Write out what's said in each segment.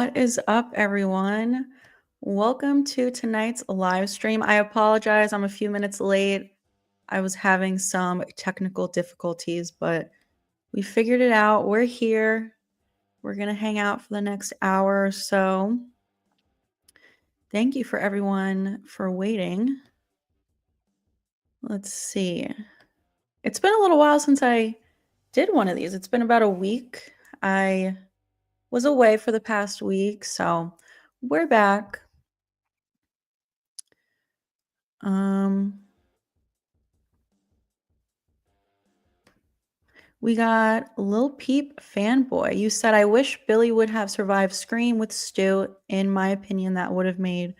What is up, everyone? Welcome to tonight's live stream. I apologize, I'm a few minutes late. I was having some technical difficulties, but we figured it out. We're here. We're going to hang out for the next hour or so. Thank you for everyone for waiting. Let's see. It's been a little while since I did one of these. It's been about a week. I was away for the past week, so we're back. We got Lil Peep Fanboy. You said, I wish Billy would have survived Scream with Stu. In my opinion, that would have made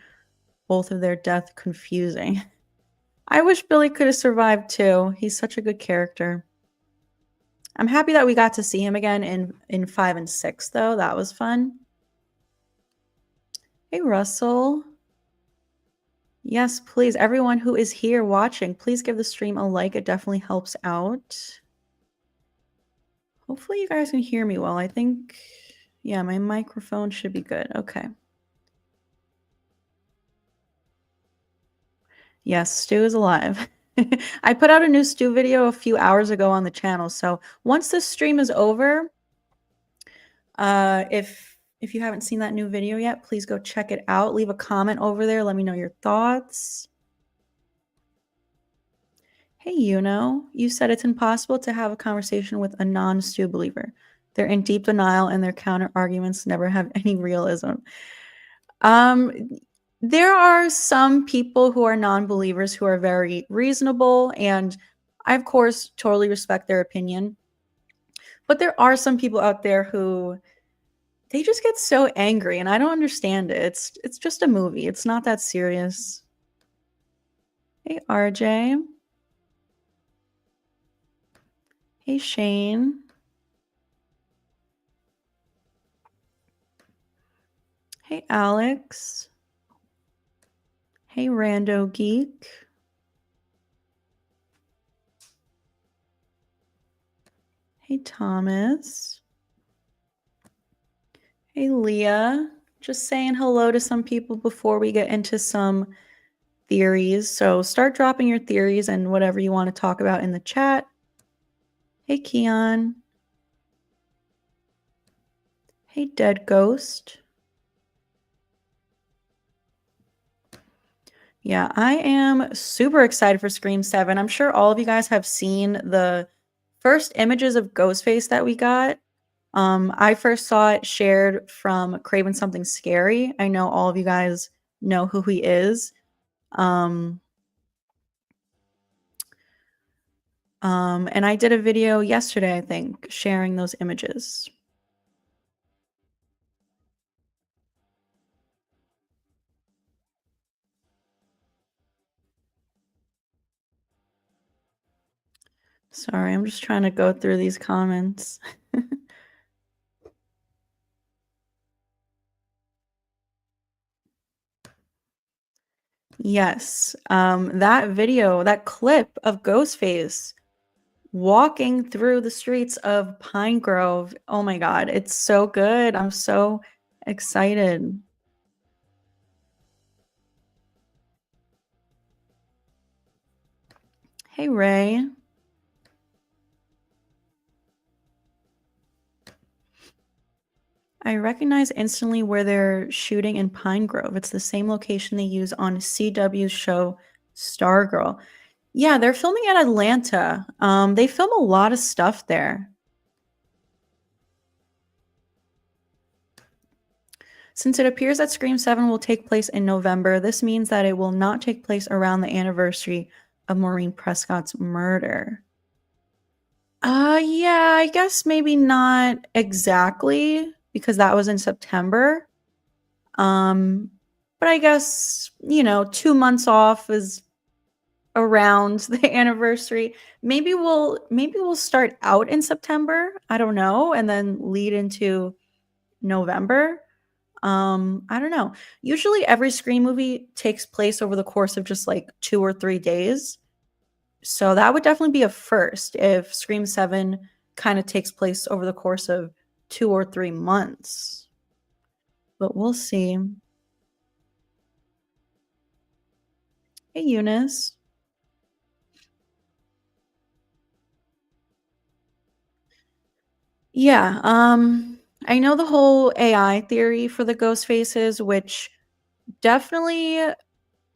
both of their death confusing. I wish Billy could have survived too. He's such a good character. I'm happy that we got to see him again in 5 and 6, though. That was fun. Hey, Russell. Yes, please. Everyone who is here watching, please give the stream a like. It definitely helps out. Hopefully you guys can hear me well. I think, yeah, my microphone should be good. Okay. Yes, Stu is alive. I put out a new Stu video a few hours ago on the channel. So once this stream is over, if you haven't seen that new video yet, please go check it out. Leave a comment over there. Let me know your thoughts. Hey, you said it's impossible to have a conversation with a non-Stu believer. They're in deep denial and their counter arguments never have any realism. There are some people who are non-believers who are very reasonable, and I, of course, totally respect their opinion. But there are some people out there who they just get so angry, and I don't understand it. It's just a movie. It's not that serious. Hey, RJ. Hey, Shane. Hey, Alex. Hey, Rando Geek. Hey, Thomas. Hey, Leah. Just saying hello to some people before we get into some theories. So start dropping your theories and whatever you want to talk about in the chat. Hey, Keon. Hey, Dead Ghost. Yeah, I am super excited for Scream 7. I'm sure all of you guys have seen the first images of Ghostface that we got. I first saw it shared from Craven Something Scary. I know all of you guys know who he is. And I did a video yesterday, I think, sharing those images. Sorry, I'm just trying to go through these comments. Yes, that video, that clip of Ghostface walking through the streets of Pine Grove. Oh my God, it's so good. I'm so excited. Hey, Ray. I recognize instantly where they're shooting in Pine Grove. It's the same location they use on CW's show Stargirl. Yeah, they're filming at Atlanta. They film a lot of stuff there. Since it appears that Scream 7 will take place in November, this means that it will not take place around the anniversary of Maureen Prescott's murder. Yeah, I guess maybe not exactly, because that was in September. But I guess, 2 months off is around the anniversary. Maybe we'll start out in September, I don't know, and then lead into November. I don't know. Usually every Scream movie takes place over the course of just like 2 or 3 days. So that would definitely be a first if Scream 7 kind of takes place over the course of 2 or 3 months. but we'll see. Hey, Eunice. Yeah, I know the whole AI theory for the ghost faces, which definitely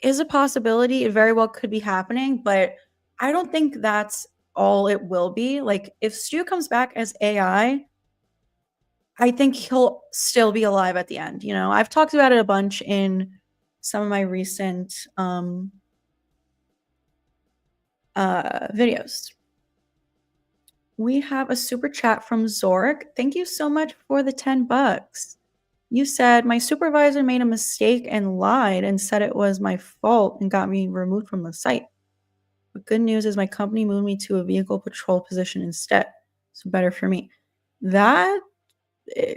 is a possibility. It very well could be happening, but I don't think that's all it will be. Like, if Stu comes back as I think he'll still be alive at the end. You know, I've talked about it a bunch in some of my recent videos. We have a super chat from Zork. Thank you so much for the 10 bucks. You said my supervisor made a mistake and lied and said it was my fault and got me removed from the site. But good news is my company moved me to a vehicle patrol position instead. So better for me. That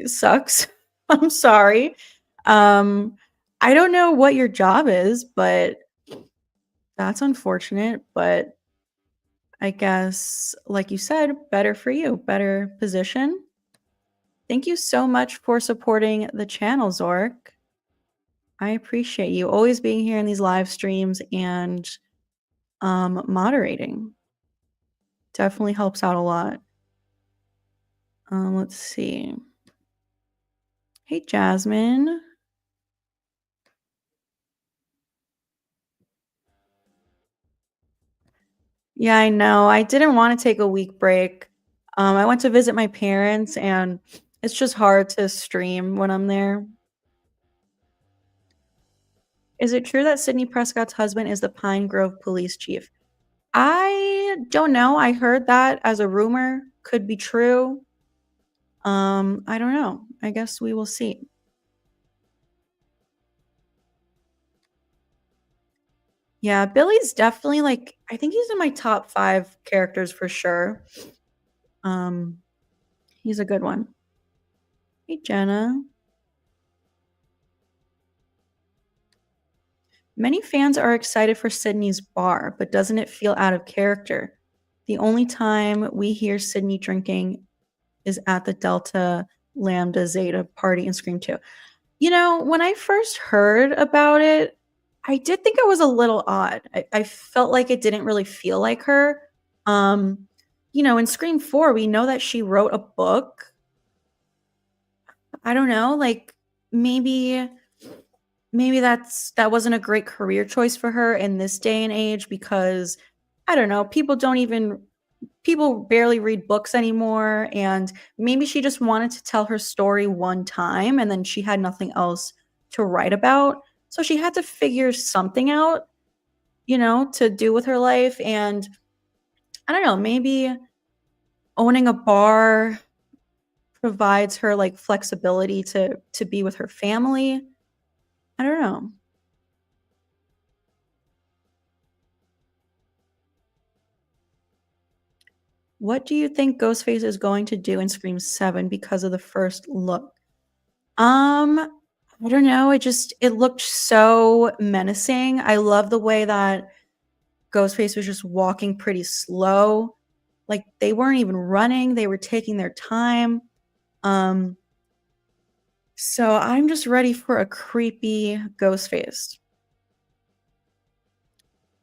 sucks. I'm sorry. I don't know what your job is, but that's unfortunate. But I guess, like you said, better for you, better position. Thank you so much for supporting the channel, Zork. I appreciate you always being here in these live streams and moderating. Definitely helps out a lot. Let's see. Hey, Jasmine. Yeah, I know. I didn't want to take a week break. I went to visit my parents, and it's just hard to stream when I'm there. Is it true that Sidney Prescott's husband is the Pine Grove police chief? I don't know. I heard that as a rumor. Could be true. I don't know. I guess we will see. Yeah, Billy's definitely like I think he's in my top 5 characters for sure. He's a good one. Hey, Jenna. Many fans are excited for Sydney's bar, but doesn't it feel out of character? The only time we hear Sidney drinking is at the Delta Lambda Zeta party in Scream 2. You know, when I first heard about it, I did think it was a little odd. I felt like it didn't really feel like her. Um, you know, in Scream 4, we know that she wrote a book. I don't know, like maybe that wasn't a great career choice for her in this day and age because I don't know, people barely read books anymore and maybe she just wanted to tell her story one time and then she had nothing else to write about. So she had to figure something out, you know, to do with her life and I don't know, maybe owning a bar provides her like flexibility to be with her family. I don't know. What do you think Ghostface is going to do in Scream 7 because of the first look? I don't know. It looked so menacing. I love the way that Ghostface was just walking pretty slow. Like they weren't even running, they were taking their time. So I'm just ready for a creepy Ghostface.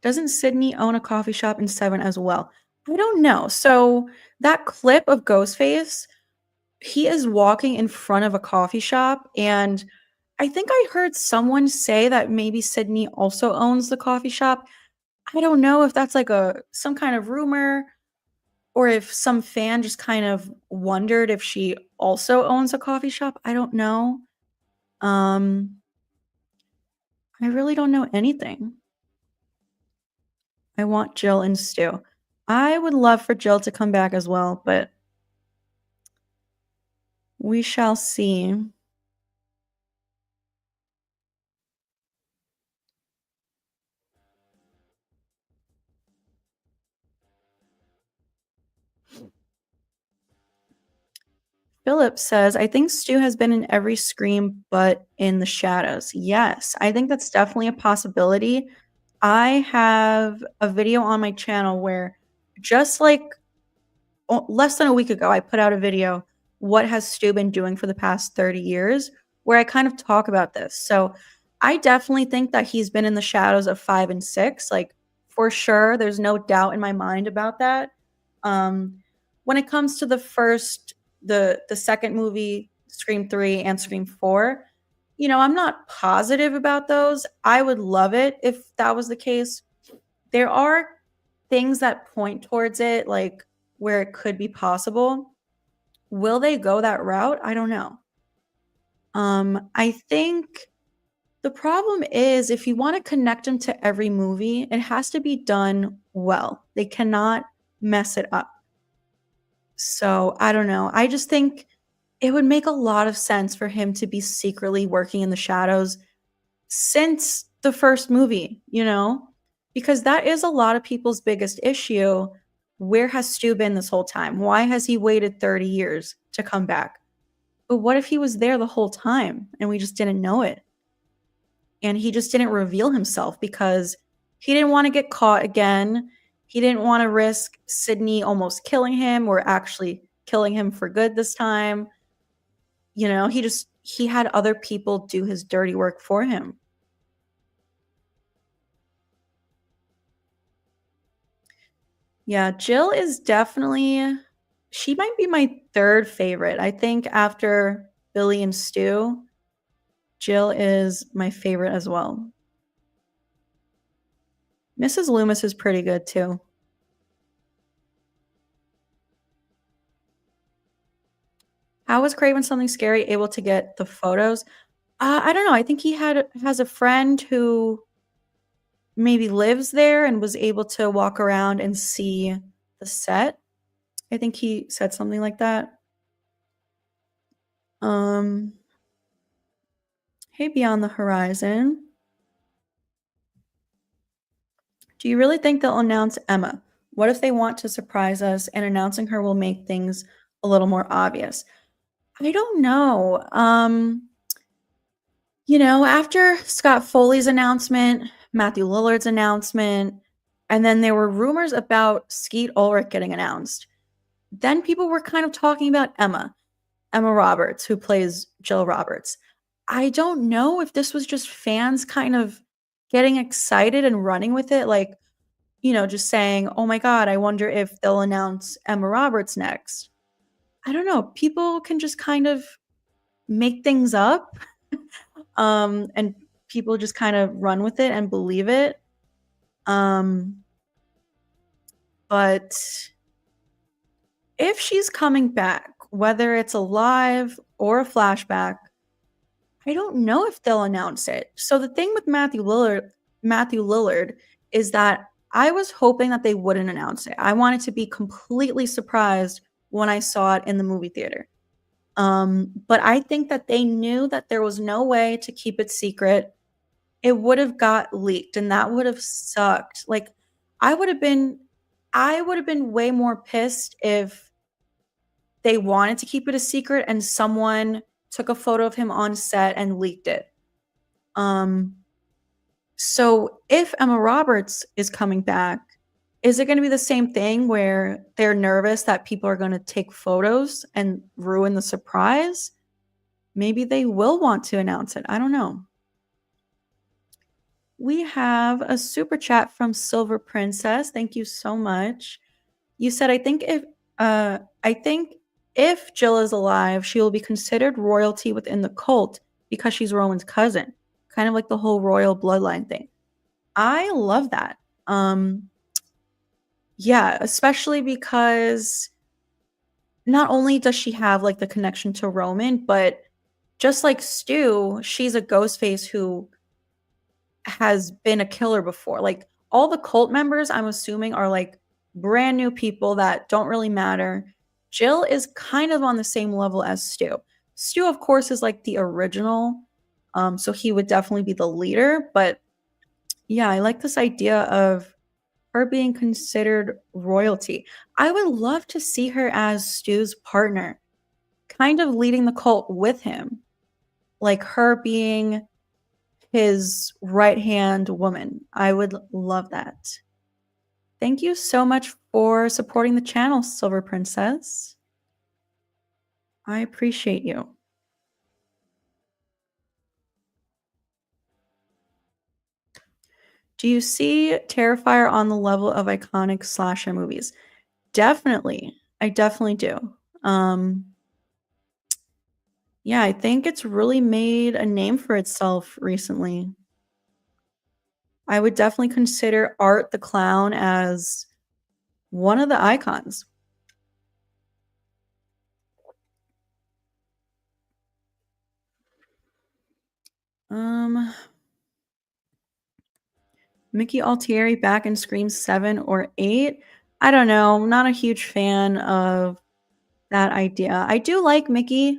Doesn't Sidney own a coffee shop in 7 as well? I don't know. So that clip of Ghostface, he is walking in front of a coffee shop and I think I heard someone say that maybe Sidney also owns the coffee shop. I don't know if that's like some kind of rumor or if some fan just kind of wondered if she also owns a coffee shop. I don't know. I really don't know anything. I want Jill and Stu. I would love for Jill to come back as well, but we shall see. Philip says, I think Stu has been in every Scream but in the shadows. Yes, I think that's definitely a possibility. I have a video on my channel where just like less than a week ago, I put out a video, what has Stu been doing for the past 30 years? where I kind of talk about this. So I definitely think that he's been in the shadows of 5 and 6, like, for sure, there's no doubt in my mind about that. Um, when it comes to the second movie, Scream 3 and Scream 4, I'm not positive about those. I would love it if that was the case. There are things that point towards it, like, where it could be possible. Will they go that route? I don't know. I think the problem is if you wanna connect them to every movie, it has to be done well. They cannot mess it up. So, I don't know. I just think it would make a lot of sense for him to be secretly working in the shadows since the first movie, Because that is a lot of people's biggest issue. Where has Stu been this whole time? Why has he waited 30 years to come back? But what if he was there the whole time and we just didn't know it? And he just didn't reveal himself because he didn't wanna get caught again. He didn't wanna risk Sidney almost killing him or actually killing him for good this time. He had other people do his dirty work for him. Yeah, Jill is definitely she might be my 3rd favorite. I think after Billy and Stu, Jill is my favorite as well. Mrs. Loomis is pretty good too. How was Craven Something Scary able to get the photos? I don't know. I think he has a friend who maybe lives there and was able to walk around and see the set. I think he said something like that. Um, hey, Beyond the Horizon. Do you really think they'll announce Emma? What if they want to surprise us and announcing her will make things a little more obvious? I don't know. After Scott Foley's announcement, Matthew Lillard's announcement, and then there were rumors about Skeet Ulrich getting announced. Then people were kind of talking about Emma Roberts, who plays Jill Roberts. I don't know if this was just fans kind of getting excited and running with it, like, just saying, "Oh my god, I wonder if they'll announce Emma Roberts next." I don't know. People can just kind of make things up, and people just kind of run with it and believe it. Um, but if she's coming back, whether it's a live or a flashback, I don't know if they'll announce it. So the thing with Matthew Lillard is that I was hoping that they wouldn't announce it. I wanted to be completely surprised when I saw it in the movie theater. But I think that they knew that there was no way to keep it secret. It would have got leaked and that would have sucked. Like I would have been I would have been way more pissed if they wanted to keep it a secret and someone took a photo of him on set and leaked it. Um, so if Emma Roberts is coming back, is it going to be the same thing where they're nervous that people are going to take photos and ruin the surprise? Maybe they will want to announce it. I don't know. We have a super chat from Silver Princess. Thank you so much. You said, I think if Jill is alive, she will be considered royalty within the cult because she's Roman's cousin, kind of like the whole royal bloodline thing. I love that. Yeah, especially because not only does she have like the connection to Roman, but just like Stu, she's a Ghostface who has been a killer before. Like all the cult members, I'm assuming, are like brand new people that don't really matter. Jill is kind of on the same level as Stu. Stu, of course, is like the original. So he would definitely be the leader. But yeah, I like this idea of her being considered royalty. I would love to see her as Stu's partner, kind of leading the cult with him, like her being his right-hand woman. I would love that. Thank you so much for supporting the channel, Silver Princess. I appreciate you. Do you see Terrifier on the level of iconic slasher movies? Definitely. I definitely do. Um, yeah, I think it's really made a name for itself recently. I would definitely consider Art the Clown as one of the icons. Um, Mickey Altieri back in Scream 7 or 8? I don't know. I'm not a huge fan of that idea. I do like Mickey.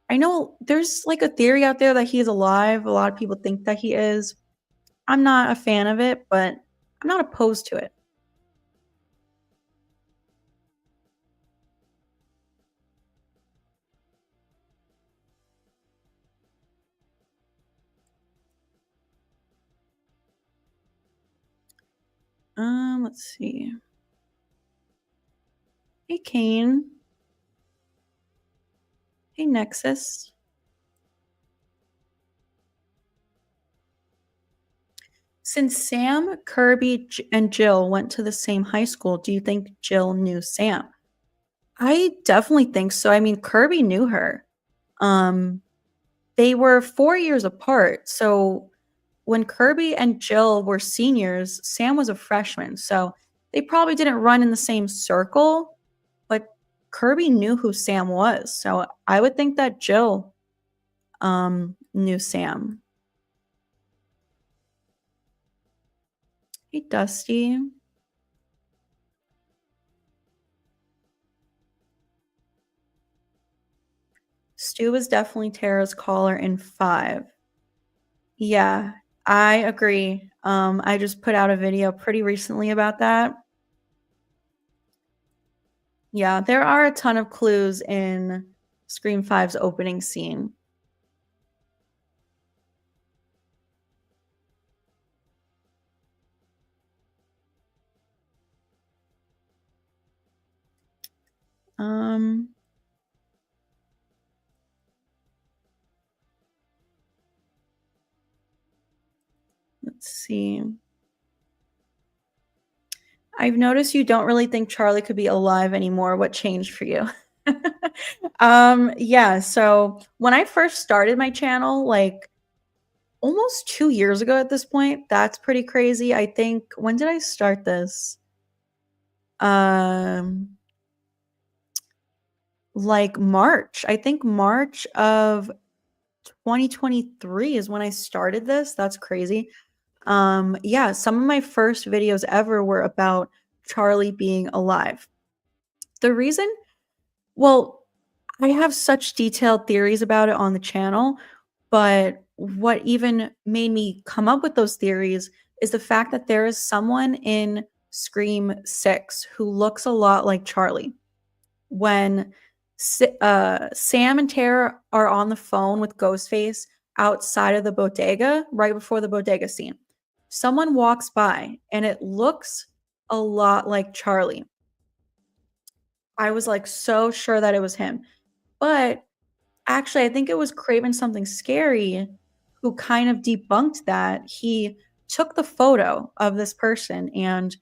I know there's like a theory out there that he's alive. A lot of people think that he is. I'm not a fan of it, but I'm not opposed to it. Let's see. Hey, Kane. Hey, Nexus. Since Sam, Kirby, and Jill went to the same high school, do you think Jill knew Sam? I definitely think so. I mean, Kirby knew her. Um, they were 4 years apart. So when Kirby and Jill were seniors, Sam was a freshman. So they probably didn't run in the same circle, but Kirby knew who Sam was. So I would think that Jill knew Sam. Hey, Dusty. Stu was definitely Tara's caller in 5. Yeah, I agree. I just put out a video pretty recently about that. Yeah, there are a ton of clues in Scream 5's opening scene. Um, let's see. I've noticed you don't really think Charlie could be alive anymore. What changed for you? Yeah, so when I first started my channel, like almost 2 years ago at this point, that's pretty crazy. I think when did I start this? Um like March. I think March of 2023 is when I started this. That's crazy. Yeah, some of my first videos ever were about Charlie being alive. The reason, well, I have such detailed theories about it on the channel, but what even made me come up with those theories is the fact that there is someone in Scream 6 who looks a lot like Charlie. When Sam and Tara are on the phone with Ghostface outside of the bodega, right before the bodega scene, someone walks by and it looks a lot like Charlie. I was like so sure that it was him. But actually, I think it was Craven Something Scary who kind of debunked that. He took the photo of this person and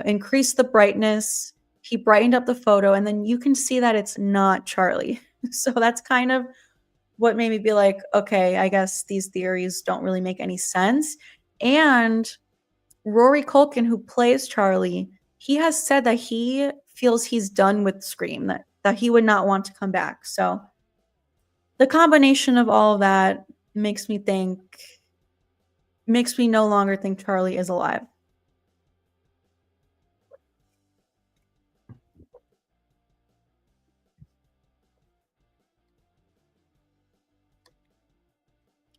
increased the brightness. He brightened up the photo, and then you can see that it's not Charlie. So that's kind of what made me be like, okay, I guess these theories don't really make any sense. And Rory Culkin, who plays Charlie, he has said that he feels he's done with Scream, that he would not want to come back. So the combination of all of that makes me think, makes me no longer think Charlie is alive.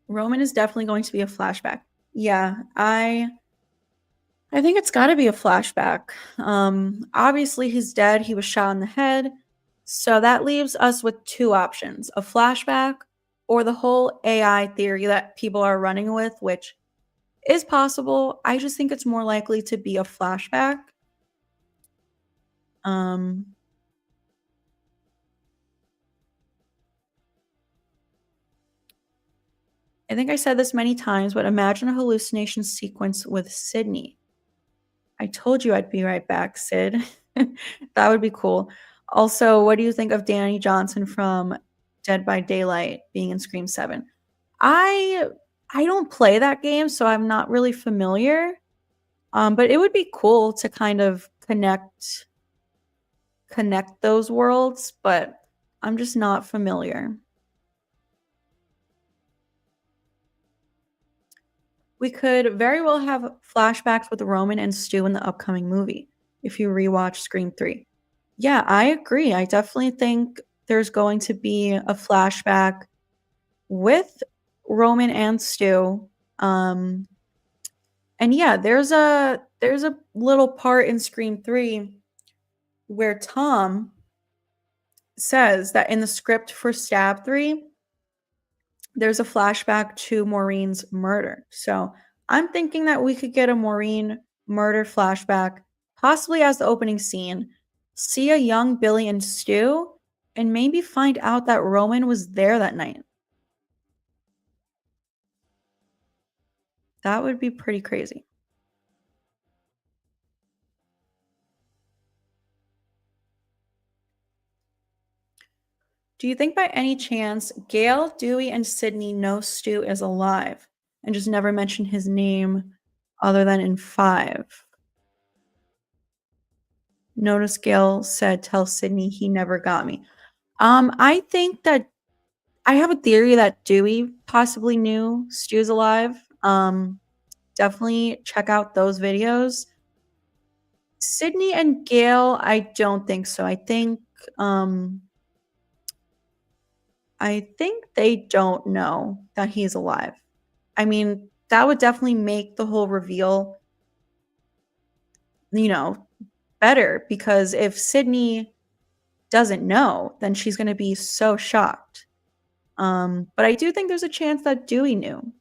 Roman is definitely going to be a flashback. Yeah, I think it's got to be a flashback. Obviously he's dead. He was shot in the head. So that leaves us with two options: a flashback or the whole AI theory that people are running with, which is possible. I just think it's more likely to be a flashback. Um, I think I said this many times, but imagine a hallucination sequence with Sidney. I told you I'd be right back, Sid. That would be cool. Also, what do you think of Danny Johnson from Dead by Daylight being in Scream 7? I I don't play that game, so I'm not really familiar. But it would be cool to kind of connect those worlds, but I'm just not familiar. We could very well have flashbacks with Roman and Stu in the upcoming movie if you rewatch Scream 3. Yeah, I agree. I definitely think there's going to be a flashback with Roman and Stu. Um, and yeah, there's a little part in Scream 3 where Tom says that in the script for Stab 3, there's a flashback to Maureen's murder. So I'm thinking that we could get a Maureen murder flashback, possibly as the opening scene, see a young Billy and Stu, and maybe find out that Roman was there that night. That would be pretty crazy. Do you think by any chance Gail, Dewey, and Sidney know Stu is alive and just never mention his name other than in 5? Notice Gail said, "Tell Sidney he never got me." I think that I have a theory that Dewey possibly knew Stu's alive. Definitely check out those videos. Sidney and Gail, I don't think so. Um I think they don't know that he's alive. I mean, that would definitely make the whole reveal, you know, better because if Sidney doesn't know, then she's going to be so shocked. But I do think there's a chance that Dewey knew.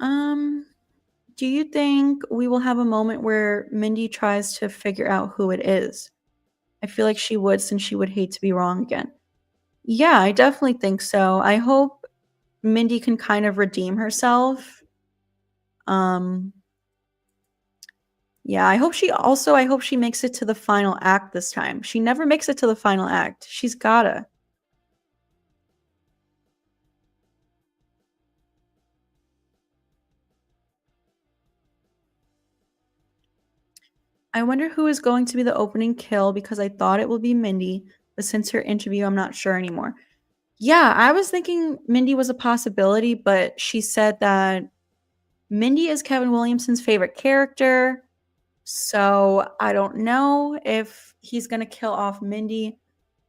Um, do you think we will have a moment where Mindy tries to figure out who it is? I feel like she would since she would hate to be wrong again. Yeah, I definitely think so. I hope Mindy can kind of redeem herself. Um, yeah, I hope she makes it to the final act this time. She never makes it to the final act. She's gotta. I wonder who is going to be the opening kill because I thought it will be Mindy, but since her interview, I'm not sure anymore. Yeah, I was thinking Mindy was a possibility, but she said that Mindy is Kevin Williamson's favorite character. So I don't know if he's gonna kill off Mindy.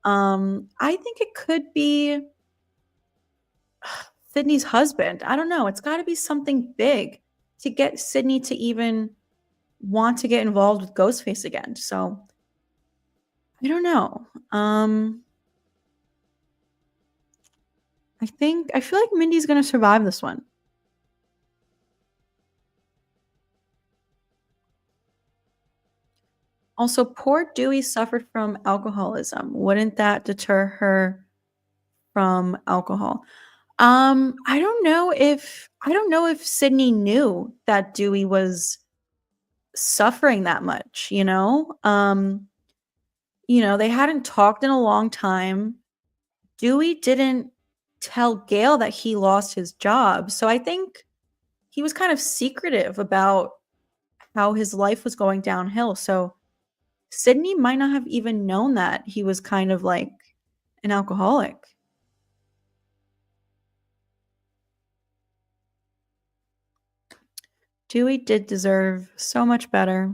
I think it could be Sydney's husband. I don't know. It's got to be something big to get Sidney to even want to get involved with Ghostface again. So I don't know. I feel like Mindy's gonna survive this one. Also, poor Dewey suffered from alcoholism. Wouldn't that deter her from alcohol? I don't know if Sydney knew that Dewey was suffering that much, you know? They hadn't talked in a long time. Dewey didn't tell Gail that he lost his job. So I think he was kind of secretive about how his life was going downhill. So Sydney might not have even known that he was kind of like an alcoholic. Dewey did deserve so much better.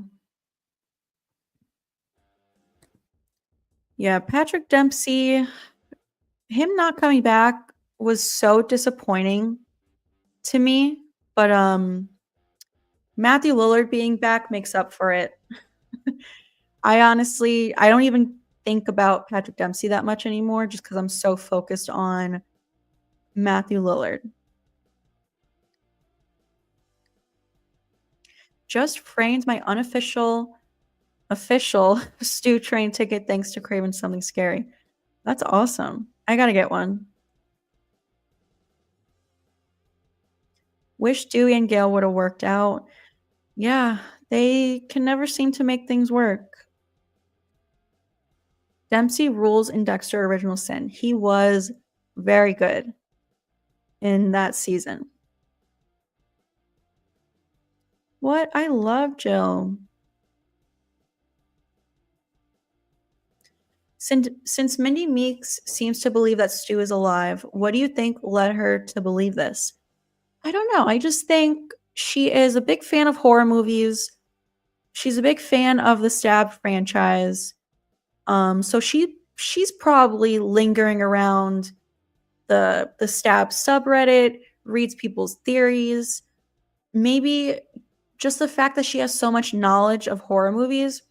Yeah, Patrick Dempsey, him not coming back was so disappointing to me, but Matthew Lillard being back makes up for it. I don't even think about Patrick Dempsey that much anymore just cuz I'm so focused on Matthew Lillard. Just framed my unofficial Official Stu train ticket thanks to Craven Something Scary. That's awesome. I gotta get one. Wish Dewey and Gail would have worked out. Yeah, they can never seem to make things work. Dempsey rules in Dexter Original Sin. He was very good in that season. What? I love Jill. Since Mindy Meeks seems to believe that Stu is alive, what do you think led her to believe this? I don't know. I just think she is a big fan of horror movies. She's a big fan of the Stab franchise. So she's probably lingering around the Stab subreddit, reads people's theories. Maybe just the fact that she has so much knowledge of horror movies,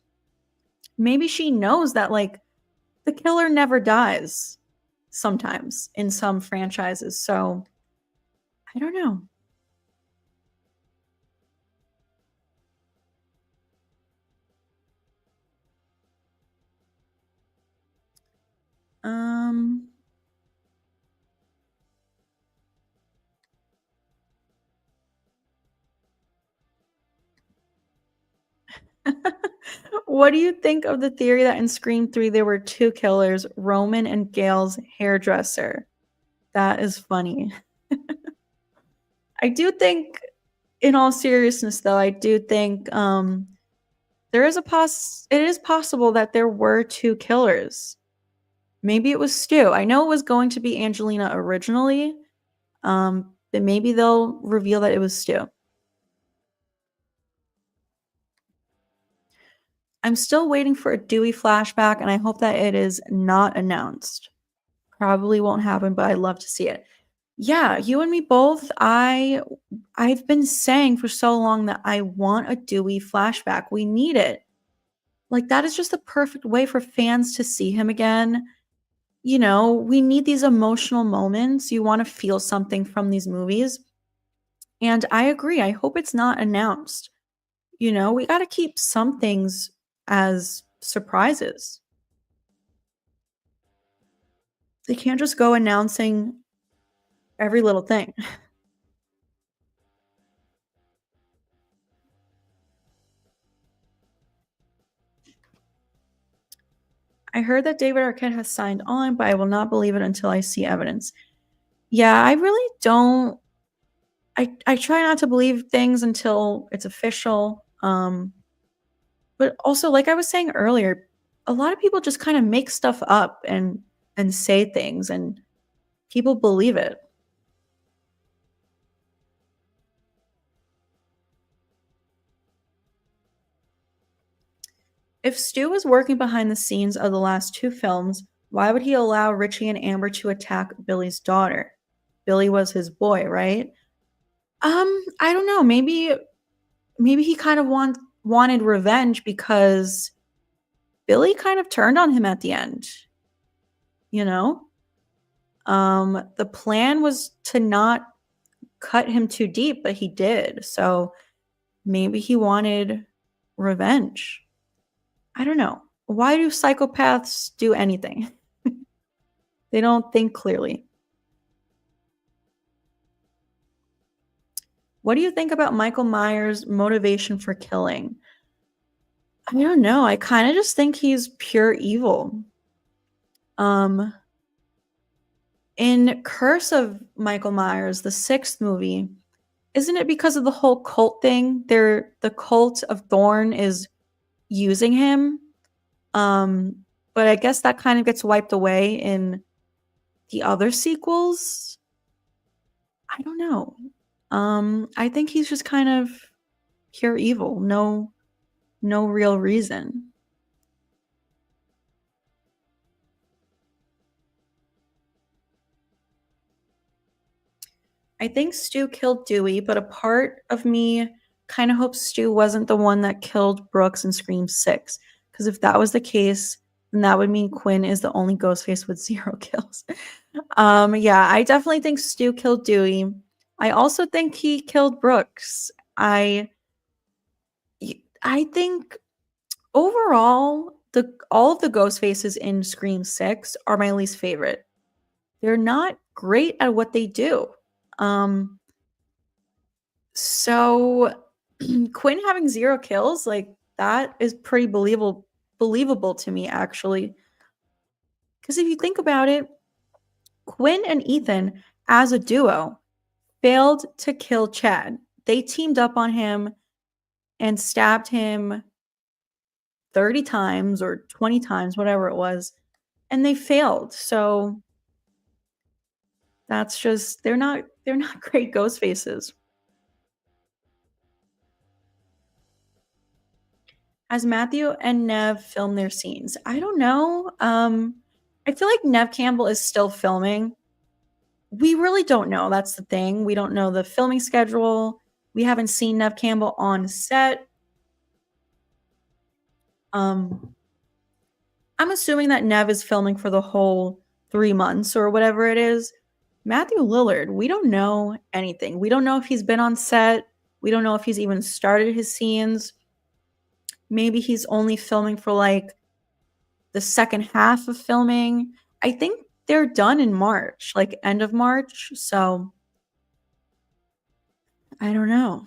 maybe she knows that like the killer never dies sometimes in some franchises. So I don't know. Um What do you think of the theory that in Scream 3 there were two killers, Roman and Gail's hairdresser? That is funny. I do think, in all seriousness though, I do think there is it is possible that there were two killers. Maybe it was Stu. I know it was going to be Angelina originally, but maybe they'll reveal that it was Stu. I'm still waiting for a Dewey flashback, and I hope that it is not announced. Probably won't happen, but I'd love to see it. Yeah, you and me both. I've been saying for so long that I want a Dewey flashback. We need it. Like that is just the perfect way for fans to see him again. You know, we need these emotional moments. You want to feel something from these movies. And I agree. I hope it's not announced. You know, we got to keep some things as surprises. They can't just go announcing every little thing. I heard that David Arquette has signed on, but I will not believe it until I see evidence. Yeah, I really don't. I try not to believe things until it's official. But also, like I was saying earlier, a lot of people just kind of make stuff up and say things, and people believe it. If Stu was working behind the scenes of the last two films, why would he allow Richie and Amber to attack Billy's daughter? Billy was his boy, right? I don't know. Maybe he kind of wanted revenge because Billy kind of turned on him at the end. You know? The plan was to not cut him too deep, but he did. So maybe he wanted revenge. I don't know. Why do psychopaths do anything? They don't think clearly. What do you think about Michael Myers' motivation for killing? I don't know. I kind of just think he's pure evil. In Curse of Michael Myers, the sixth movie, isn't it because of the whole cult thing? The cult of Thorn is using him. But I guess that kind of gets wiped away in the other sequels. I don't know. I think he's just kind of pure evil. No real reason. I think Stu killed Dewey, but a part of me kind of hopes Stu wasn't the one that killed Brooks in Scream 6. Because if that was the case, then that would mean Quinn is the only Ghostface with 0 kills. Yeah, I definitely think Stu killed Dewey. I also think he killed Brooks. I think Overall, the all of the ghost faces in Scream 6 are my least favorite. They're not great at what they do. Um, so Quinn having 0 kills, like, that is pretty believable to me, actually. Because if you think about it, Quinn and Ethan, as a duo, failed to kill Chad. They teamed up on him and stabbed him 30 times or 20 times, whatever it was, and they failed. So that's just they're not great ghost faces. As Matthew and Nev film their scenes, I don't know. I feel like Nev Campbell is still filming. We really don't know. That's the thing. We don't know the filming schedule. We haven't seen Nev Campbell on set. Um, I'm assuming that Nev is filming for the whole 3 months or whatever it is. Matthew Lillard, we don't know anything. We don't know if he's been on set. We don't know if he's even started his scenes. Maybe he's only filming for like the second half of filming. I think they're done in March, like end of March. So I don't know.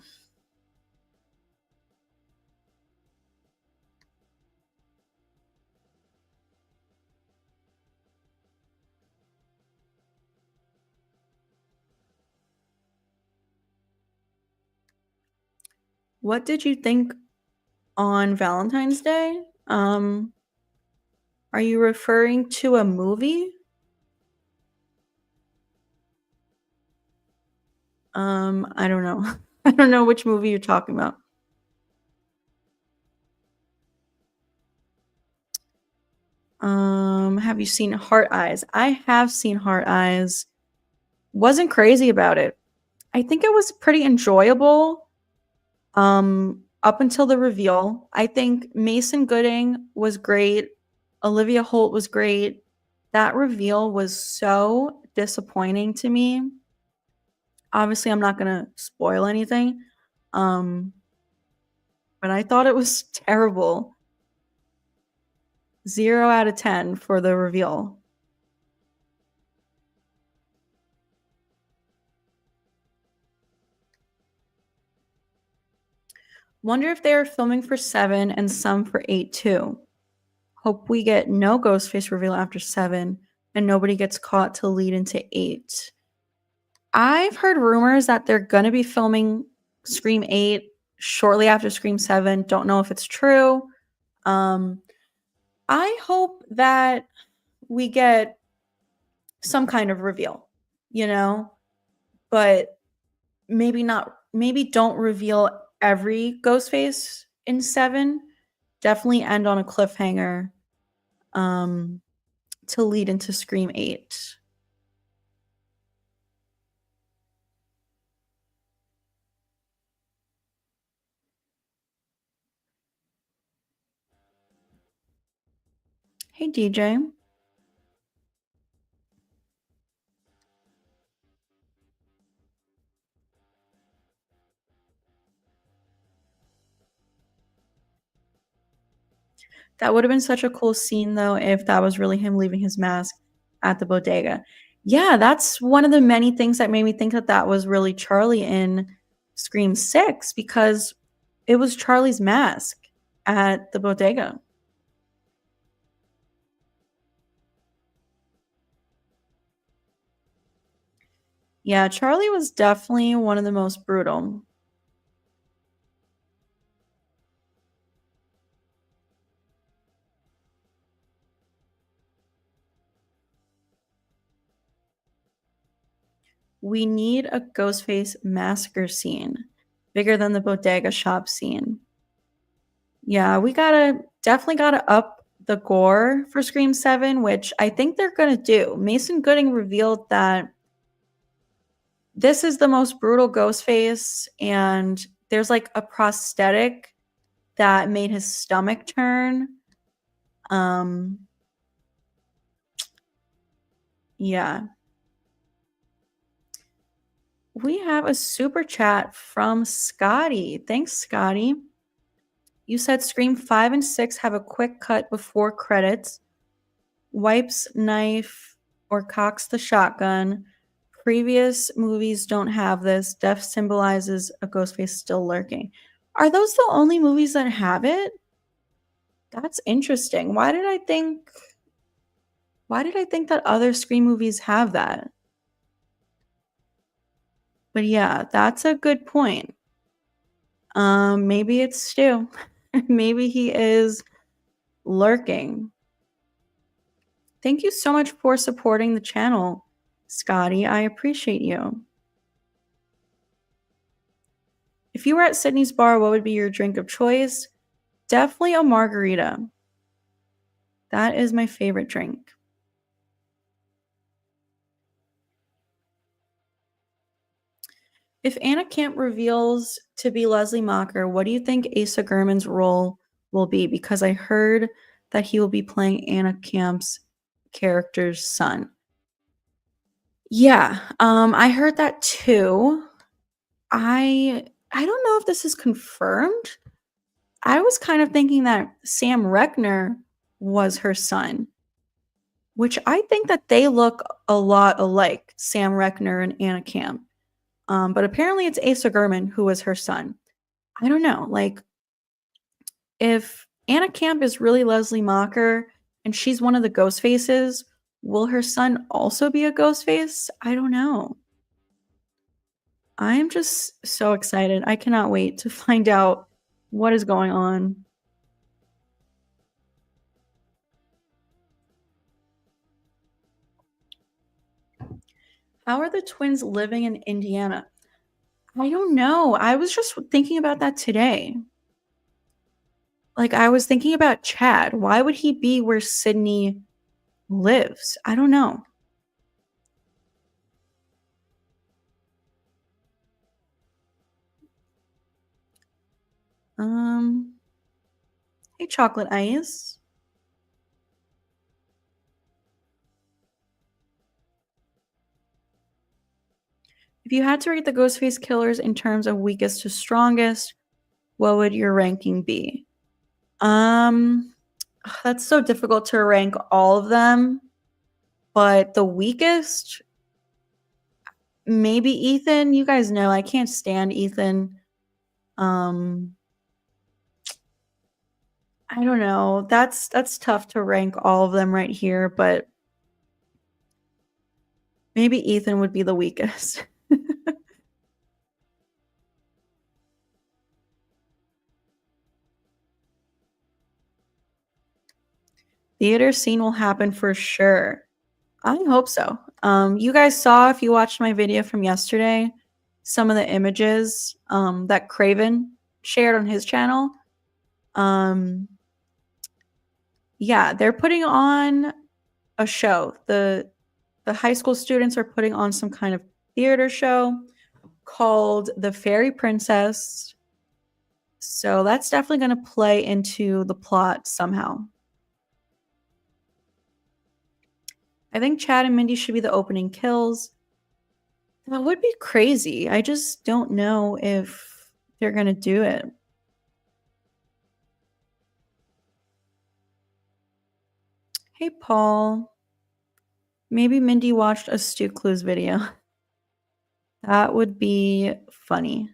What did you think on Valentine's Day? Are you referring to a movie? I don't know. I don't know which movie you're talking about. Have you seen Heart Eyes? I have seen Heart Eyes. Wasn't crazy about it. I think it was pretty enjoyable. Up until the reveal. I think Mason Gooding was great. Olivia Holt was great. That reveal was so disappointing to me. Obviously, I'm not gonna spoil anything. Um, but I thought it was terrible. 0 out of 10 for the reveal. Wonder if they are filming for 7 and some for 8 too. Hope we get no Ghostface reveal after 7 and nobody gets caught to lead into 8. I've heard rumors that they're going to be filming Scream 8 shortly after Scream 7. Don't know if it's true. Um, I hope that we get some kind of reveal, you know, but maybe don't reveal every Ghostface in 7. Definitely end on a cliffhanger um, to lead into Scream 8. Hey, DJ. That would have been such a cool scene, though, if that was really him leaving his mask at the bodega. Yeah, that's one of the many things that made me think that that was really Charlie in Scream 6 because it was Charlie's mask at the bodega. Yeah, Charlie was definitely one of the most brutal. We need a Ghostface massacre scene bigger than the bodega shop scene. Yeah, we definitely gotta up the gore for Scream 7, which I think they're gonna do. Mason Gooding revealed that this is the most brutal Ghostface, and there's like a prosthetic that made his stomach turn. Um, yeah. We have a super chat from Scotty. Thanks, Scotty. You said Scream 5 and 6 have a quick cut before credits. Wipes knife or cocks the shotgun. Previous movies don't have this. Death symbolizes a Ghostface still lurking. Are those the only movies that have it? That's interesting. Why did I think that other Scream movies have that? But yeah, that's a good point. Maybe it's Stu. Maybe he is lurking. Thank you so much for supporting the channel, Scotty. I appreciate you. If you were at Sidney's bar, what would be your drink of choice? Definitely a margarita. That is my favorite drink. If Anna Camp reveals to be Leslie Macher, what do you think Asa Gurman's role will be? Because I heard that he will be playing Anna Camp's character's son. Yeah, I heard that too. I don't know if this is confirmed. I was kind of thinking that Sam Reckner was her son, which I think that they look a lot alike, Sam Reckner and Anna Camp. But apparently it's Asa Gurman who was her son. I don't know. Like, if Anna Camp is really Leslie Macher and she's one of the ghost faces, will her son also be a ghost face? I don't know. I am just so excited. I cannot wait to find out what is going on. How are the twins living in Indiana? I don't know. I was just thinking about that today. Like, I was thinking about Chad. Why would he be where Sidney lives? I don't know. Hey, Chocolate Ice. If you had to rate the Ghostface killers in terms of weakest to strongest, what would your ranking be? That's so difficult to rank all of them, but the weakest, maybe Ethan. You guys know I can't stand Ethan. I don't know. That's tough to rank all of them right here, but maybe Ethan would be the weakest. Theater scene will happen for sure. I hope so. You guys saw, if you watched my video from yesterday, some of the images that Craven shared on his channel. Yeah, they're putting on a show. The high school students are putting on some kind of theater show called The Fairy Princess. So that's definitely going to play into the plot somehow. I think Chad and Mindy should be the opening kills. That would be crazy. I just don't know if they're going to do it. Hey, Paul. Maybe Mindy watched a Stu Clues video. That would be funny.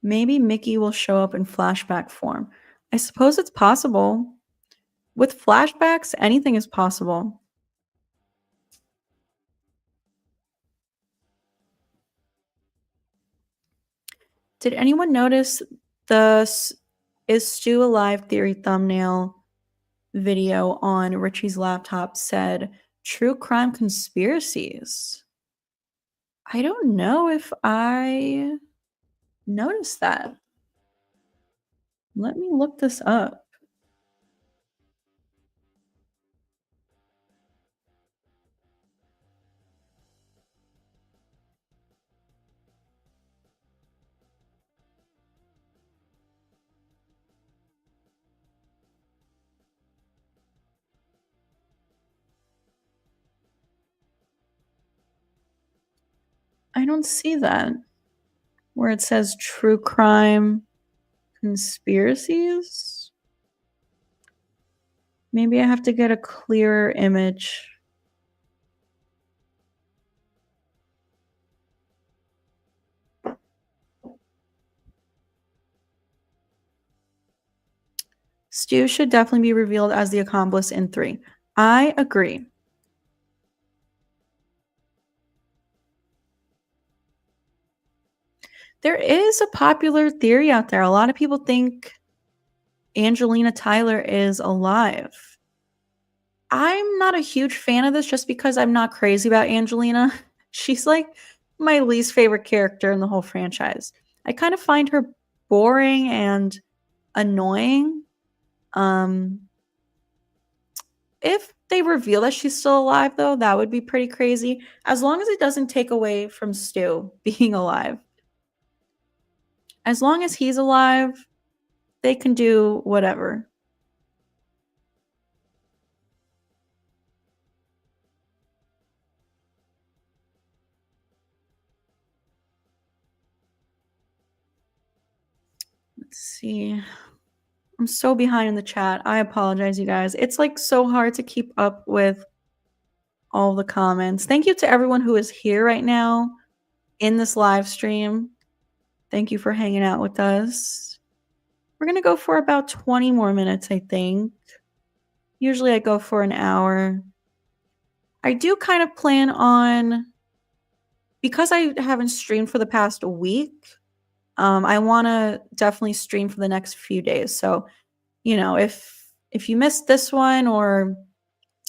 Maybe Mickey will show up in flashback form. I suppose it's possible. With flashbacks, anything is possible. Did anyone notice the Is Stu Alive theory thumbnail video on Richie's laptop said true crime conspiracies? I don't know if I noticed that. Let me look this up. I don't see that where it says true crime conspiracies. Maybe I have to get a clearer image. Stu should definitely be revealed as the accomplice in 3. I agree. There is a popular theory out there. A lot of people think Angelina Tyler is alive. I'm not a huge fan of this just because I'm not crazy about Angelina. She's like my least favorite character in the whole franchise. I kind of find her boring and annoying. If they reveal that she's still alive, though, that would be pretty crazy. As long as it doesn't take away from Stu being alive. As long as he's alive, they can do whatever. Let's see. I'm so behind in the chat. I apologize, you guys. It's like so hard to keep up with all the comments. Thank you to everyone who is here right now in this live stream. Thank you for hanging out with us. We're going to go for about 20 more minutes, I think. Usually I go for an hour. I do kind of plan on, because I haven't streamed for the past week, I want to definitely stream for the next few days. So, you know, if you missed this one, or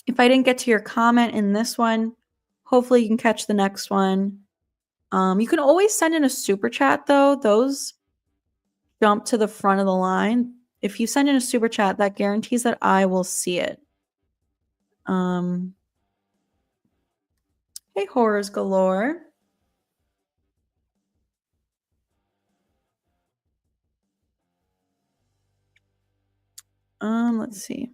if I didn't get to your comment in this one, hopefully you can catch the next one. You can always send in a super chat, though. Those jump to the front of the line. If you send in a super chat, that guarantees that I will see it. Hey, horrors galore. Let's see.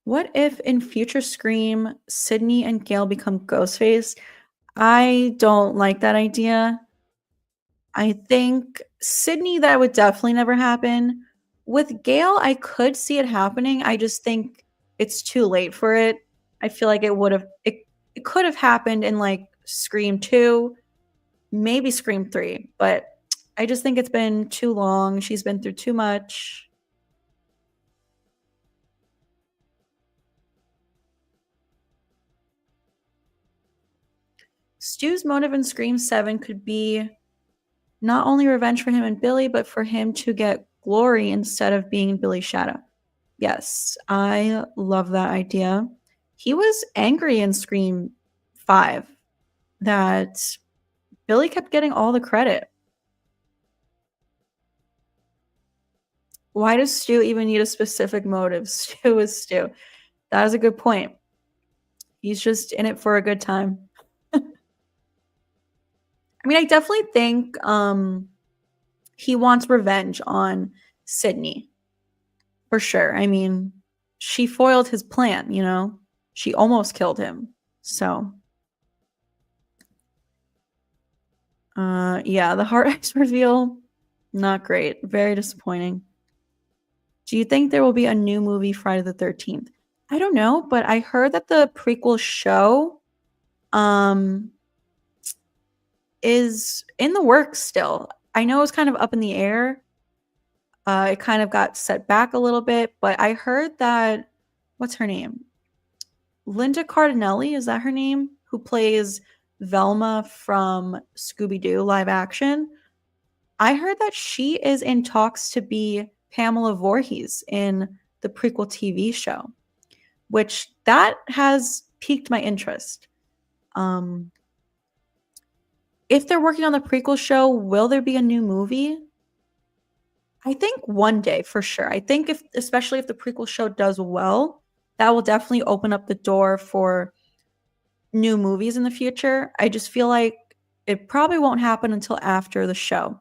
What if in future Scream, Sidney and Gale become Ghostface? I don't like that idea. I think Sidney, that would definitely never happen. With Gale, I could see it happening. I just think it's too late for it. I feel like it could have happened in like Scream 2, maybe Scream 3, but I just think it's been too long. She's been through too much. Stu's motive in Scream 7 could be not only revenge for him and Billy, but for him to get glory instead of being Billy's shadow. Yes, I love that idea. He was angry in Scream 5 that Billy kept getting all the credit. Why does Stu even need a specific motive? Stu is Stu. That is a good point. He's just in it for a good time. I mean, I definitely think he wants revenge on Sidney. For sure. I mean, she foiled his plan, you know? She almost killed him. So, yeah, the Heart Eyes reveal, not great. Very disappointing. Do you think there will be a new movie Friday the 13th? I don't know, but I heard that the prequel show is in the works still. I know it's kind of up in the air. It kind of got set back a little bit, but I heard that, what's her name? Linda Cardinelli, is that her name? Who plays Velma from Scooby-Doo live action. I heard that she is in talks to be Pamela Voorhees in the prequel TV show, which that has piqued my interest. If they're working on the prequel show, will there be a new movie? I think one day for sure. I think especially if the prequel show does well, that will definitely open up the door for new movies in the future. I just feel like it probably won't happen until after the show,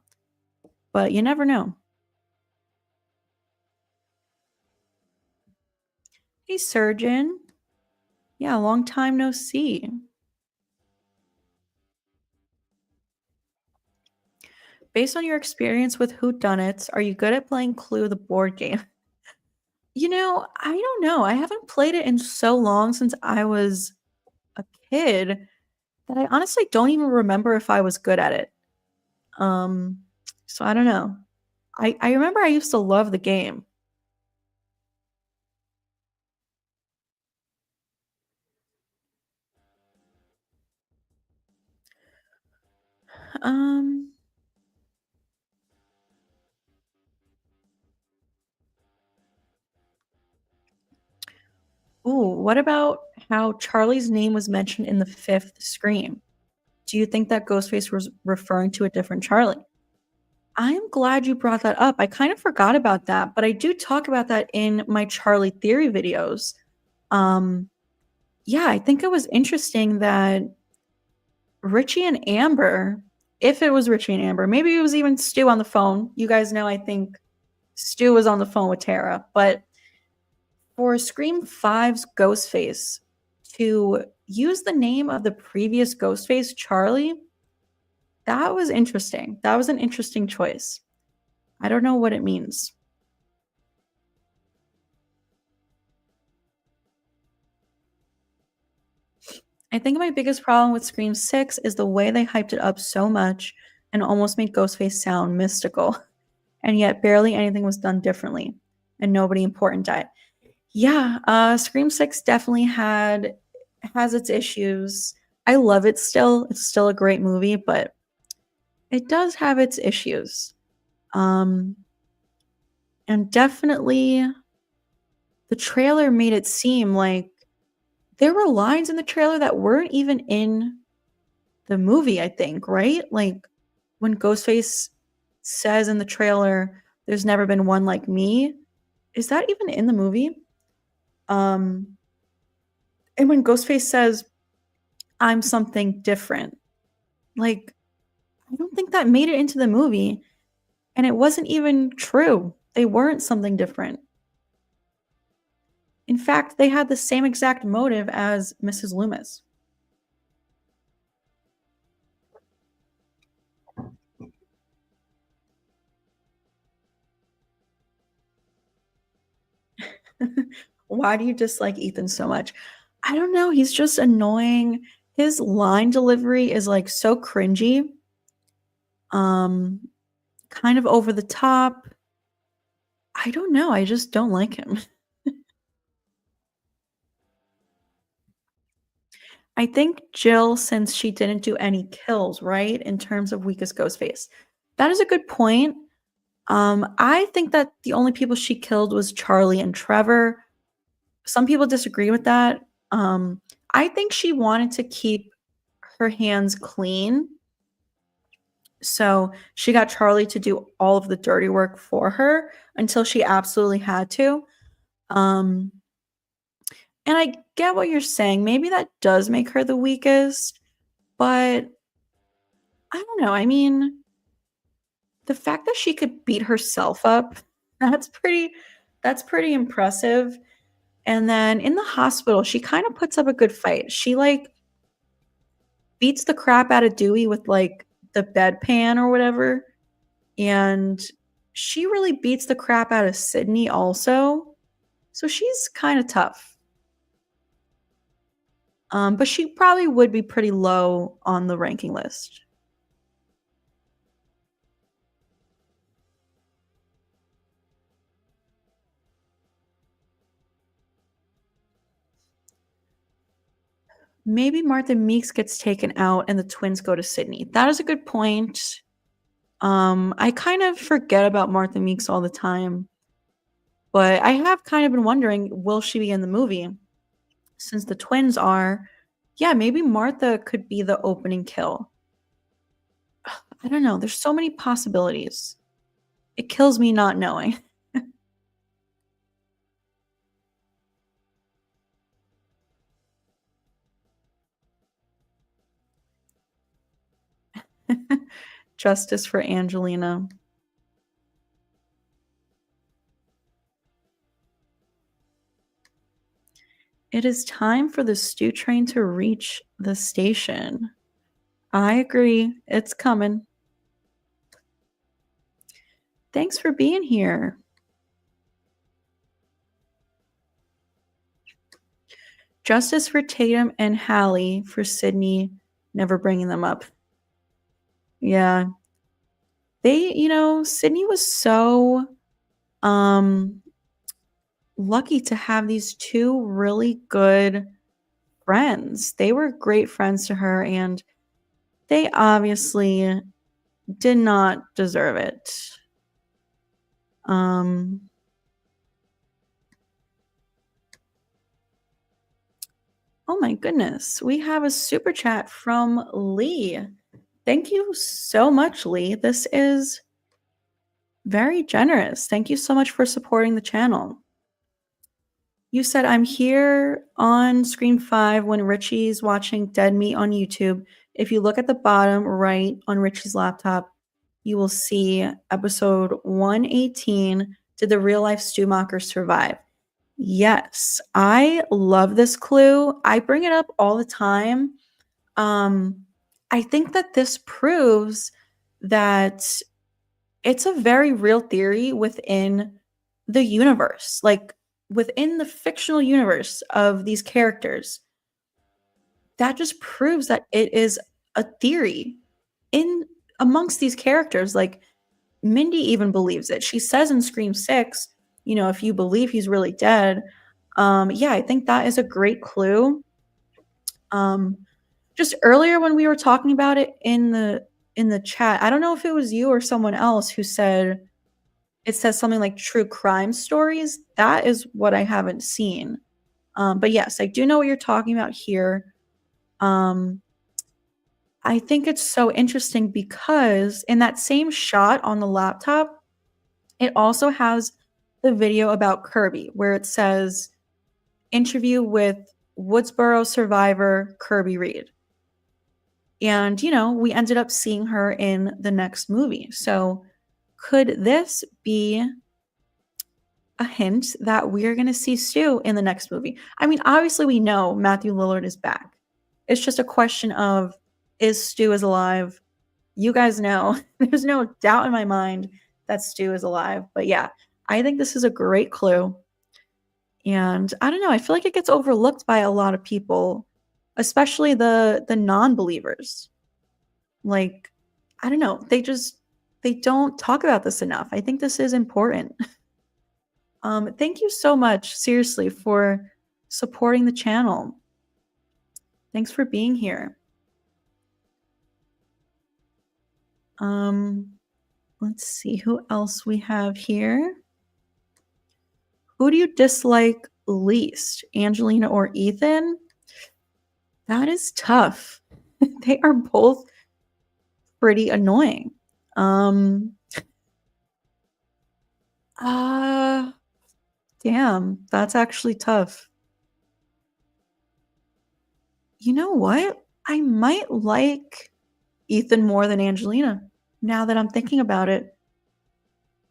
but you never know. Hey, Surgeon. Yeah, long time no see. Based on your experience with whodunits, are you good at playing Clue the board game? I don't know. I haven't played it in so long since I was a kid that I honestly don't even remember if I was good at it. Um, so I don't know. I remember I used to love the game. Um, what about how Charlie's name was mentioned in the fifth Scream? Do you think that Ghostface was referring to a different Charlie? I'm glad you brought that up. I kind of forgot about that, but I do talk about that in my Charlie theory videos. Um, yeah, I think it was interesting that Richie and Amber, if it was Richie and Amber, maybe it was even Stu on the phone. You guys know I think Stu was on the phone with Tara, but for Scream Five's Ghostface to use the name of the previous Ghostface, Charlie, that was interesting. That was an interesting choice. I don't know what it means. I think my biggest problem with Scream 6 is the way they hyped it up so much and almost made Ghostface sound mystical, and yet barely anything was done differently, and nobody important died. Yeah, Scream 6 definitely has its issues. I love it still. It's still a great movie, but it does have its issues. Um, and definitely the trailer made it seem like there were lines in the trailer that weren't even in the movie, I think, right? Like when Ghostface says in the trailer, "There's never been one like me." Is that even in the movie? Um, and when Ghostface says, "I'm something different," like I don't think that made it into the movie, and it wasn't even true. They weren't something different. In fact, they had the same exact motive as Mrs. Loomis. Why do you dislike Ethan so much? I don't know. He's just annoying. His line delivery is like so cringy. Um, kind of over the top. I don't know. I just don't like him. I think Jill, since she didn't do any kills, right, in terms of weakest Ghostface. That is a good point. I think that the only people she killed was Charlie and Trevor. Some people disagree with that. I think she wanted to keep her hands clean. So she got Charlie to do all of the dirty work for her until she absolutely had to. Um, and I get what you're saying. Maybe that does make her the weakest, but I don't know. I mean, the fact that she could beat herself up, that's pretty that's pretty impressive. And then in the hospital, she kind of puts up a good fight. She like beats the crap out of Dewey with like the bedpan or whatever. And she really beats the crap out of Sidney also. So she's kind of tough. But she probably would be pretty low on the ranking list. Maybe Martha Meeks gets taken out and the twins go to Sydney. That is a good point. I kind of forget about Martha Meeks all the time, but I have kind of been wondering, will she be in the movie? Since the twins are, yeah, maybe Martha could be the opening kill. I don't know. There's so many possibilities. It kills me not knowing. Justice for Angelina. It is time for the stew train to reach the station. I agree. It's coming. Thanks for being here. Justice for Tatum and Hallie for Sidney never bringing them up. Yeah. Sidney was so lucky to have these two really good friends. They were great friends to her, and they obviously did not deserve it. Oh my goodness. We have a super chat from Lee. Thank you so much, Lee. This is very generous. Thank you so much for supporting the channel. You said, I'm here on screen 5 when Richie's watching Dead Meat on YouTube. If you look at the bottom right on Richie's laptop, you will see episode 118, Did the Real Life Stu Macher Survive? Yes, I love this clue. I bring it up all the time. I think that this proves that it's a very real theory within the universe, like within the fictional universe of these characters. That just proves that it is a theory in amongst these characters. Like Mindy even believes it. She says in Scream 6, if you believe he's really dead. Yeah, I think that is a great clue. Just earlier when we were talking about it in the chat, I don't know if it was you or someone else who said it says something like true crime stories. That is what I haven't seen. But yes, I do know what you're talking about here. I think it's so interesting because in that same shot on the laptop, it also has the video about Kirby where it says interview with Woodsboro survivor Kirby Reed. And, we ended up seeing her in the next movie. So could this be a hint that we're going to see Stu in the next movie? I mean, obviously we know Matthew Lillard is back. It's just a question of, is Stu is alive? You guys know, there's no doubt in my mind that Stu is alive. But yeah, I think this is a great clue. And I don't know, I feel like it gets overlooked by a lot of people, especially the non-believers. Like, I don't know, they don't talk about this enough. I think this is important. Thank you so much, seriously, for supporting the channel. Thanks for being here. Let's see who else we have here. Who do you dislike least, Angelina or Ethan? That is tough. They are both pretty annoying. Damn, that's actually tough. You know what? I might like Ethan more than Angelina now that I'm thinking about it.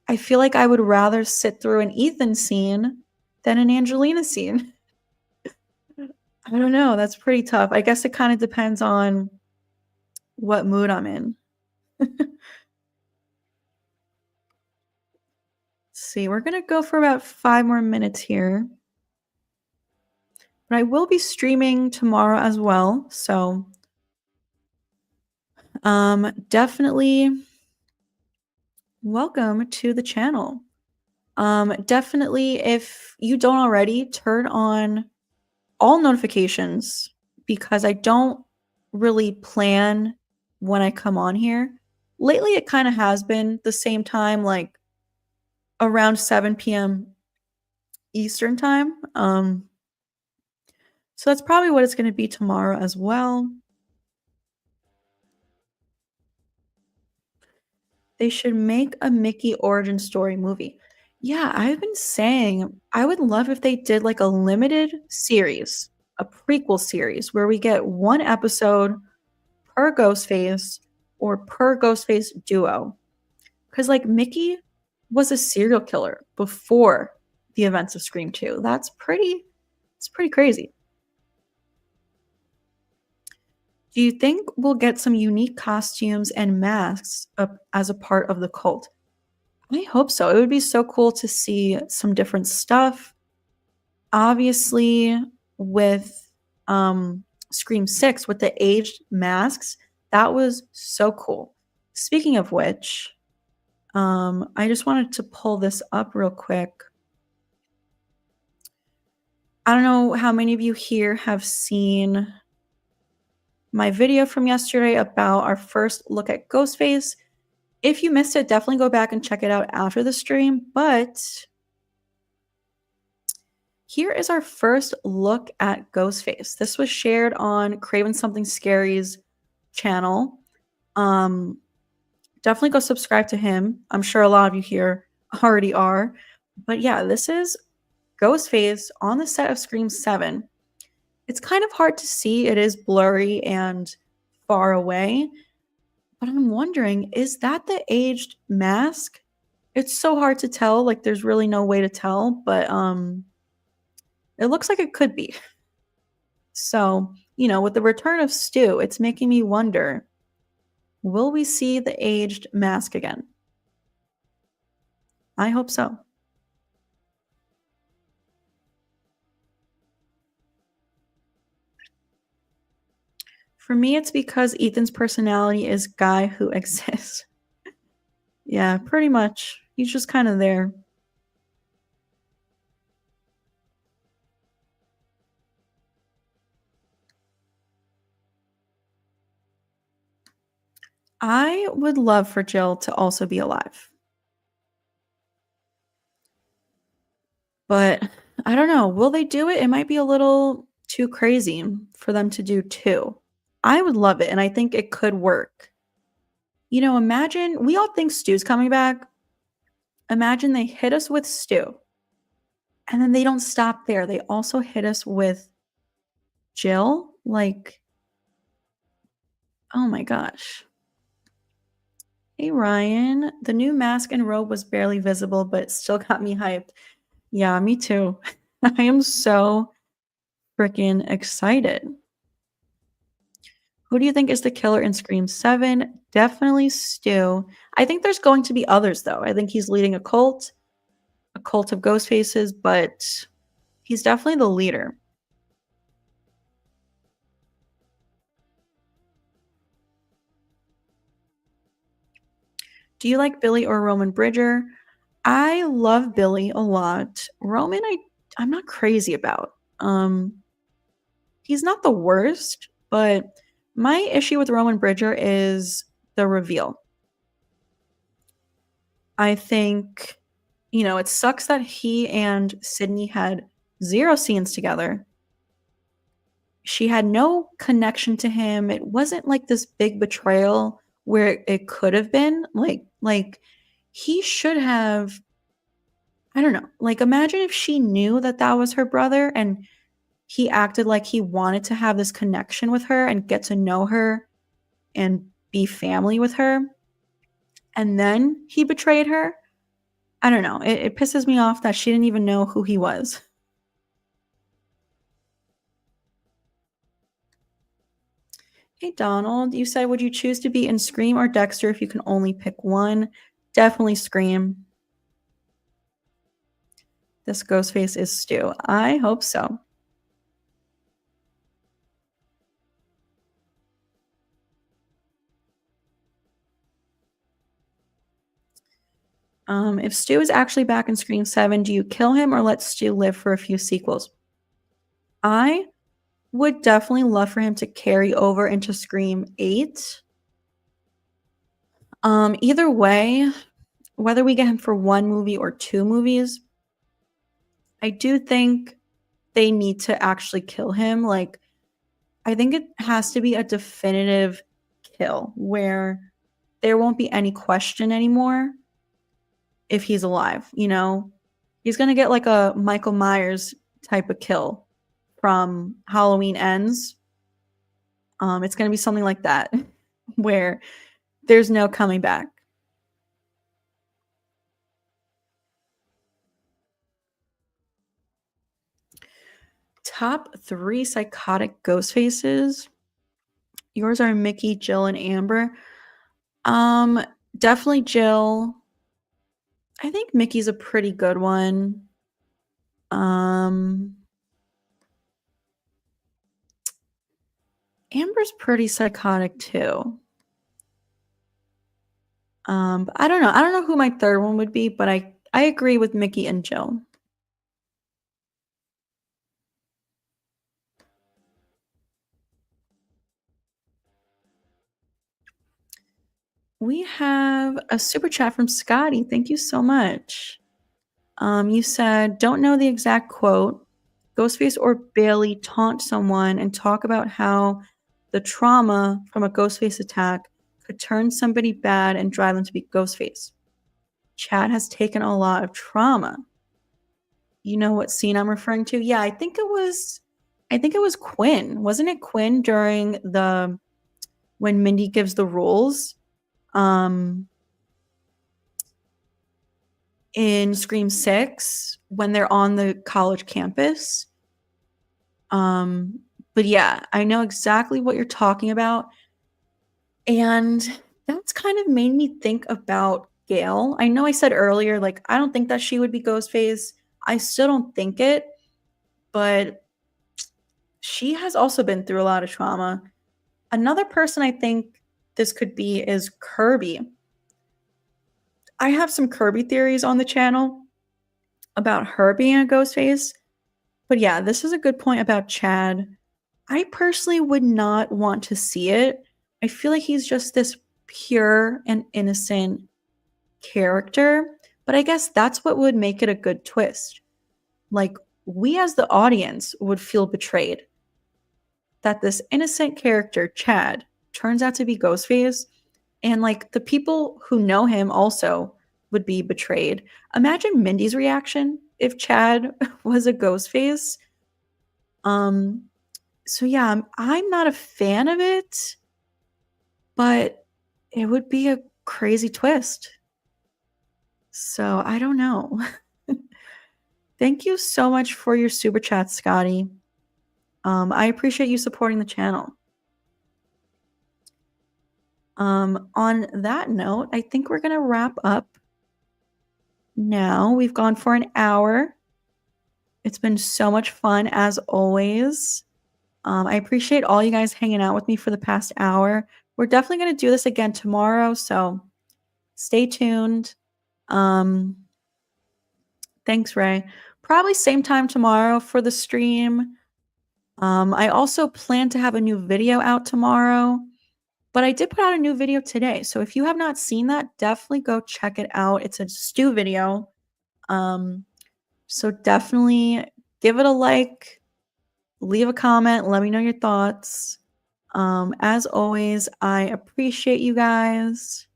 I feel like I would rather sit through an Ethan scene than an Angelina scene. I don't know. That's pretty tough. I guess it kind of depends on what mood I'm in. See, we're going to go for about 5 more minutes here. But I will be streaming tomorrow as well. So definitely welcome to the channel. Definitely, if you don't already, turn on all notifications because I don't really plan when I come on here. Lately, it kind of has been the same time, like around 7 p.m. Eastern time. So that's probably what it's going to be tomorrow as well. They should make a Mickey origin story movie. Yeah, I've been saying I would love if they did like a limited series, a prequel series where we get one episode per Ghostface or per Ghostface duo. Because like Mickey was a serial killer before the events of Scream 2. That's pretty It's pretty crazy. Do you think we'll get some unique costumes and masks up as a part of the cult? I hope so. It would be so cool to see some different stuff. Obviously, with Scream 6 with the aged masks, that was so cool. Speaking of which, I just wanted to pull this up real quick. I don't know how many of you here have seen my video from yesterday about our first look at Ghostface. If you missed it, definitely go back and check it out after the stream. But here is our first look at Ghostface. This was shared on Craven Something Scary's channel. Definitely go subscribe to him. I'm sure a lot of you here already are. But yeah, this is Ghostface on the set of Scream 7. It's kind of hard to see. It is blurry and far away. But I'm wondering, is that the aged mask? It's so hard to tell. Like, there's really no way to tell. But it looks like it could be. So, with the return of Stu, it's making me wonder, will we see the aged mask again? I hope so. For me, it's because Ethan's personality is guy who exists. Yeah, pretty much. He's just kind of there. I would love for Jill to also be alive. But I don't know. Will they do it? It might be a little too crazy for them to do too. I would love it, and I think it could work. Imagine we all think Stu's coming back. Imagine they hit us with Stu, and then they don't stop there. They also hit us with Jill. Like, oh my gosh. Hey, Ryan. The new mask and robe was barely visible, but it still got me hyped. Yeah, me too. I am so freaking excited. Who do you think is the killer in Scream 7? Definitely Stu. I think there's going to be others, though. I think he's leading a cult of ghost faces, but he's definitely the leader. Do you like Billy or Roman Bridger? I love Billy a lot. Roman, I'm not crazy about. He's not the worst, but my issue with Roman Bridger is the reveal. I think, it sucks that he and Sidney had 0 scenes together. She had no connection to him. It wasn't like this big betrayal where it could have been. Like he should have, I don't know. Like, imagine if she knew that that was her brother and he acted like he wanted to have this connection with her and get to know her and be family with her, and then he betrayed her. I don't know. It pisses me off that she didn't even know who he was. Hey, Donald, you said, would you choose to be in Scream or Dexter if you can only pick one? Definitely Scream. This Ghostface is Stu. I hope so. If Stu is actually back in Scream 7, do you kill him or let Stu live for a few sequels? I would definitely love for him to carry over into Scream 8. Either way, whether we get him for 1 movie or 2 movies, I do think they need to actually kill him. Like, I think it has to be a definitive kill where there won't be any question anymore if he's alive, He's going to get like a Michael Myers type of kill from Halloween Ends. It's going to be something like that where there's no coming back. Top 3 psychotic ghost faces. Yours are Mickey, Jill, and Amber. Um, Definitely Jill. I think Mickey's a pretty good one. Um, Amber's pretty psychotic too. But I don't know. I don't know who my third one would be, but I agree with Mickey and Jill. We have a super chat from Scotty. Thank you so much. You said, don't know the exact quote. Ghostface or Bailey taunt someone and talk about how the trauma from a Ghostface attack could turn somebody bad and drive them to be Ghostface. Chad has taken a lot of trauma. You know what scene I'm referring to? Yeah, I think it was Quinn. Wasn't it Quinn during the when Mindy gives the rules? In Scream 6 when they're on the college campus. But yeah, I know exactly what you're talking about. And that's kind of made me think about Gail. I know I said earlier, like, I don't think that she would be Ghostface. I still don't think it, but she has also been through a lot of trauma. Another person I think this could be is Kirby. I have some Kirby theories on the channel about her being a Ghostface. But yeah, this is a good point about Chad. I personally would not want to see it. I feel like he's just this pure and innocent character, but I guess that's what would make it a good twist. Like, we as the audience would feel betrayed that this innocent character, Chad, turns out to be Ghostface, and like the people who know him also would be betrayed. Imagine Mindy's reaction if Chad was a Ghostface. So yeah, I'm not a fan of it, but it would be a crazy twist. So I don't know. Thank you so much for your super chat, Scotty. I appreciate you supporting the channel. On that note, I think we're gonna wrap up now. We've gone for an hour. It's been so much fun as always. I appreciate all you guys hanging out with me for the past hour. We're definitely going to do this again tomorrow, so stay tuned. Thanks, Ray. Probably same time tomorrow for the stream. I also plan to have a new video out tomorrow, but I did put out a new video today. So if you have not seen that, definitely go check it out. It's a Stu video. So definitely give it a like, leave a comment, let me know your thoughts. As always, I appreciate you guys.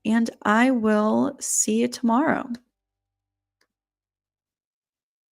And I will see you tomorrow.